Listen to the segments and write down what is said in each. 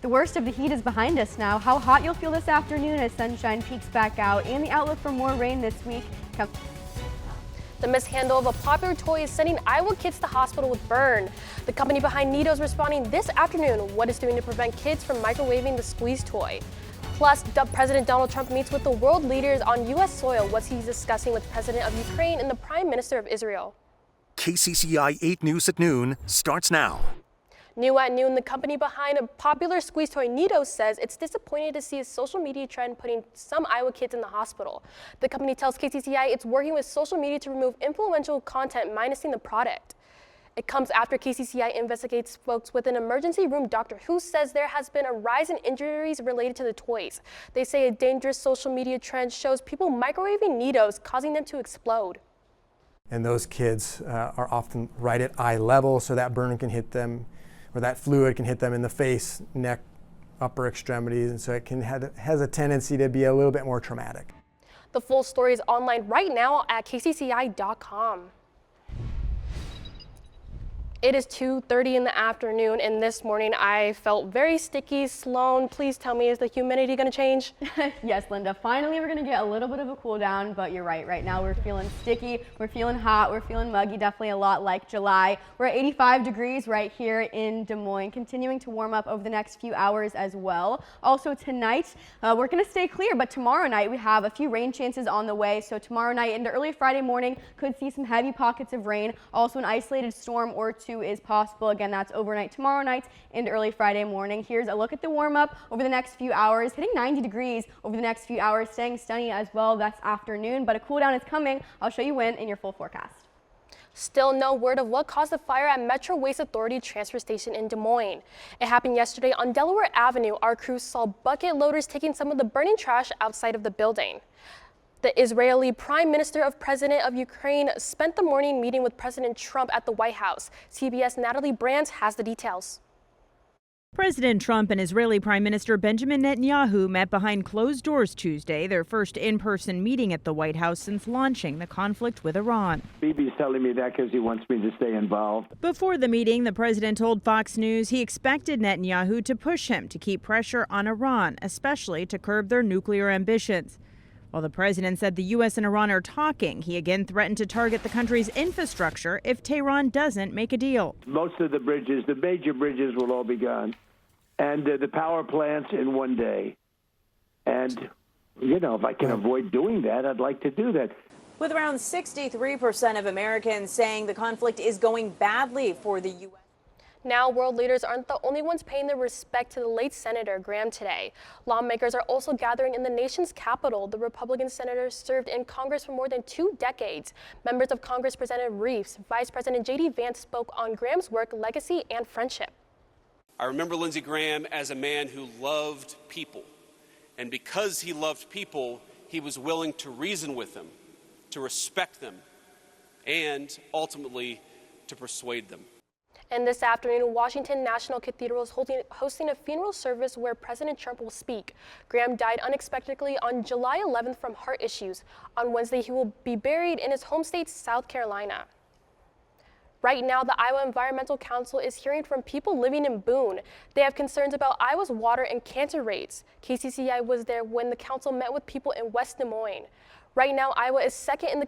The worst of the heat is behind us now. How hot you'll feel this afternoon as sunshine peeks back out, and the outlook for more rain this week. The mishandle of a popular toy is sending Iowa kids to hospital with burn. The company behind Nido is responding this afternoon what it's doing to prevent kids from microwaving the squeeze toy. Plus, President Donald Trump meets with the world leaders on U.S. soil. What's he discussing with President of Ukraine and the Prime Minister of Israel? KCCI 8 News at noon starts now. New at noon, the company behind a popular squeeze toy Nido says it's disappointed to see a social media trend putting some Iowa kids in the hospital. The company tells KCCI it's working with social media to remove influential content minusing the product. It comes after KCCI investigates folks with an emergency room doctor who says there has been a rise in injuries related to the toys. They say a dangerous social media trend shows people microwaving Nidos, causing them to explode. And those kids are often right at eye level, so that burn can hit them, or that fluid can hit them in the face, neck, upper extremities, and so it has a tendency to be a little bit more traumatic. The full story is online right now at kcci.com. It is 2:30 in the afternoon, and this morning I felt very sticky. Sloan, please tell me, is the humidity going to change? Yes, Linda. Finally, we're going to get a little bit of a cool down, but you're right. Right now, we're feeling sticky. We're feeling hot. We're feeling muggy. Definitely a lot like July. We're at 85 degrees right here in Des Moines, continuing to warm up over the next few hours as well. Also tonight, we're going to stay clear, but tomorrow night we have a few rain chances on the way. So tomorrow night into early Friday morning, could see some heavy pockets of rain. Also, an isolated storm or two is possible. Again, that's overnight tomorrow night into early Friday morning. Here's a look at the warm up over the next few hours, hitting 90 degrees over the next few hours, staying sunny as well. That's afternoon, but a cool down is coming. I'll show you when in your full forecast. Still no word of what caused the fire at Metro Waste Authority transfer station in Des Moines. It happened yesterday on Delaware Avenue. Our crew saw bucket loaders taking some of the burning trash outside of the building. The Israeli Prime Minister of President of Ukraine spent the morning meeting with President Trump at the White House. CBS Natalie Brandt has the details. President Trump and Israeli Prime Minister Benjamin Netanyahu met behind closed doors Tuesday, their first in-person meeting at the White House since launching the conflict with Iran. Bibi's telling me that because he wants me to stay involved. Before the meeting, the president told Fox News he expected Netanyahu to push him to keep pressure on Iran, especially to curb their nuclear ambitions. While the president said the U.S. and Iran are talking, he again threatened to target the country's infrastructure if Tehran doesn't make a deal. Most of the bridges, the major bridges, will all be gone. And the power plants in one day. And, you know, if I can avoid doing that, I'd like to do that. With around 63% of Americans saying the conflict is going badly for the U.S. Now, world leaders aren't the only ones paying their respect to the late Senator Graham today. Lawmakers are also gathering in the nation's capital. The Republican senator served in Congress for more than 2 decades. Members of Congress presented wreaths. Vice President J.D. Vance spoke on Graham's work, legacy, and friendship. I remember Lindsey Graham as a man who loved people. And because he loved people, he was willing to reason with them, to respect them, and ultimately to persuade them. And this afternoon, Washington National Cathedral is hosting a funeral service where President Trump will speak. Graham died unexpectedly on July 11th from heart issues. On Wednesday, he will be buried in his home state, South Carolina. Right now, the Iowa Environmental Council is hearing from people living in Boone. They have concerns about Iowa's water and cancer rates. KCCI was there when the council met with people in West Des Moines. Right now, Iowa is second in the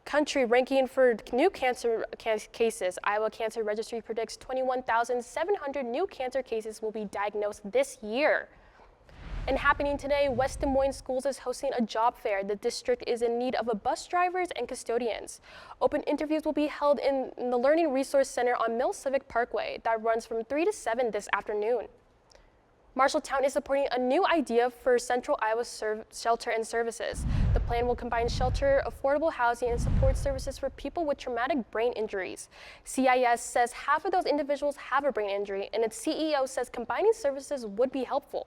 country ranking for new cancer cases. Iowa Cancer Registry predicts 21,700 new cancer cases will be diagnosed this year. And happening today, West Des Moines Schools is hosting a job fair. The district is in need of bus drivers and custodians. Open interviews will be held in the Learning Resource Center on Mill Civic Parkway. That runs from 3 to 7 this afternoon. Marshalltown is supporting a new idea for Central Iowa Shelter and Services. The plan will combine shelter, affordable housing, and support services for people with traumatic brain injuries. CIS says half of those individuals have a brain injury, and its CEO says combining services would be helpful.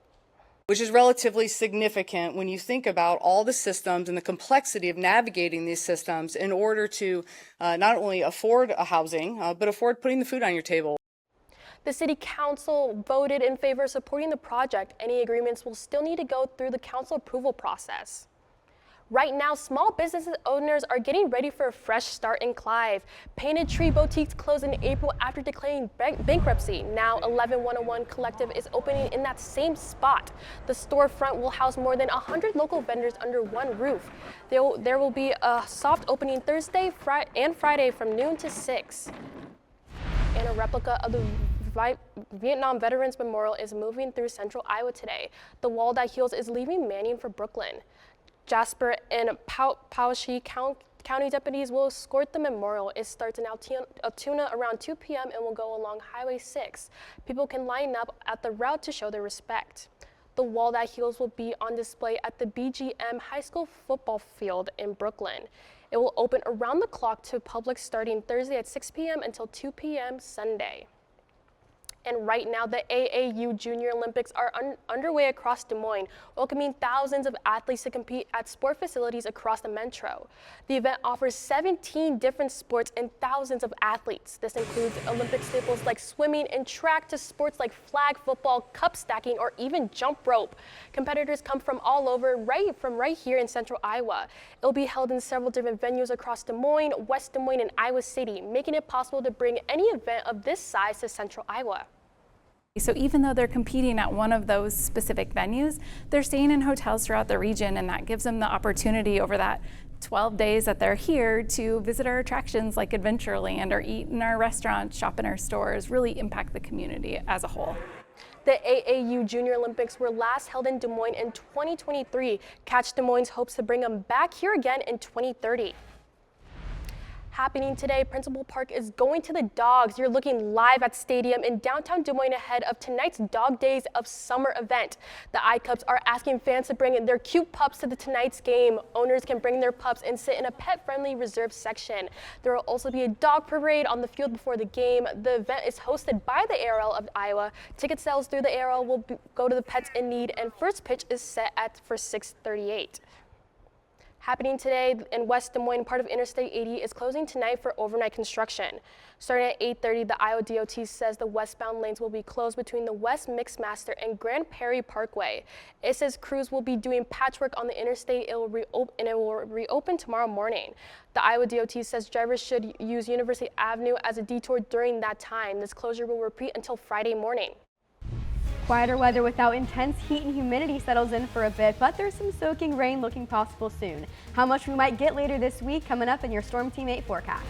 Which is relatively significant when you think about all the systems and the complexity of navigating these systems in order to not only afford a housing, but afford putting the food on your table. The City Council voted in favor of supporting the project. Any agreements will still need to go through the council approval process. Right now, small business owners are getting ready for a fresh start in Clive. Painted Tree Boutiques closed in April after declaring bankruptcy. Now, 11101 Collective is opening in that same spot. The storefront will house more than 100 local vendors under one roof. There will be a soft opening Thursday and Friday from noon to 6. And a replica of the Vietnam Veterans Memorial is moving through central Iowa today. The wall that heals is leaving Manning for Brooklyn. Jasper and Poweshiek County deputies will escort the memorial. It starts in Altoona around 2 p.m. and will go along Highway 6. People can line up at the route to show their respect. The wall that heals will be on display at the BGM High School football field in Brooklyn. It will open around the clock to public starting Thursday at 6 p.m. until 2 p.m. Sunday. And right now, the AAU Junior Olympics are underway across Des Moines, welcoming thousands of athletes to compete at sport facilities across the metro. The event offers 17 different sports and thousands of athletes. This includes Olympic staples like swimming and track to sports like flag football, cup stacking, or even jump rope. Competitors come from all over, right here in central Iowa. It will be held in several different venues across Des Moines, West Des Moines, and Iowa City, making it possible to bring any event of this size to central Iowa. So even though they're competing at one of those specific venues, they're staying in hotels throughout the region, and that gives them the opportunity over that 12 days that they're here to visit our attractions like Adventureland or eat in our restaurants, shop in our stores, really impact the community as a whole. The AAU Junior Olympics were last held in Des Moines in 2023. Catch Des Moines hopes to bring them back here again in 2030. Happening today, Principal Park is going to the dogs. You're looking live at Stadium in downtown Des Moines ahead of tonight's Dog Days of Summer event. The iCubs are asking fans to bring their cute pups to tonight's game. Owners can bring their pups and sit in a pet-friendly reserve section. There will also be a dog parade on the field before the game. The event is hosted by the ARL of Iowa. Ticket sales through the ARL will go to the pets in need, and first pitch is set for 6:38. Happening today in West Des Moines, part of Interstate 80 is closing tonight for overnight construction. Starting at 8:30, the Iowa DOT says the westbound lanes will be closed between the West Mixmaster and Grand Prairie Parkway. It says crews will be doing patchwork on the interstate and it will reopen tomorrow morning. The Iowa DOT says drivers should use University Avenue as a detour during that time. This closure will repeat until Friday morning. Quieter weather without intense heat and humidity settles in for a bit, but there's some soaking rain looking possible soon. How much we might get later this week coming up in your Storm Team 8 forecast.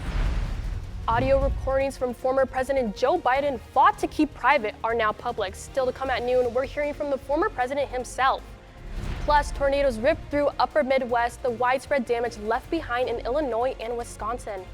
Audio recordings from former President Joe Biden fought to keep private are now public. Still to come at noon, we're hearing from the former president himself. Plus, tornadoes ripped through upper Midwest, the widespread damage left behind in Illinois and Wisconsin.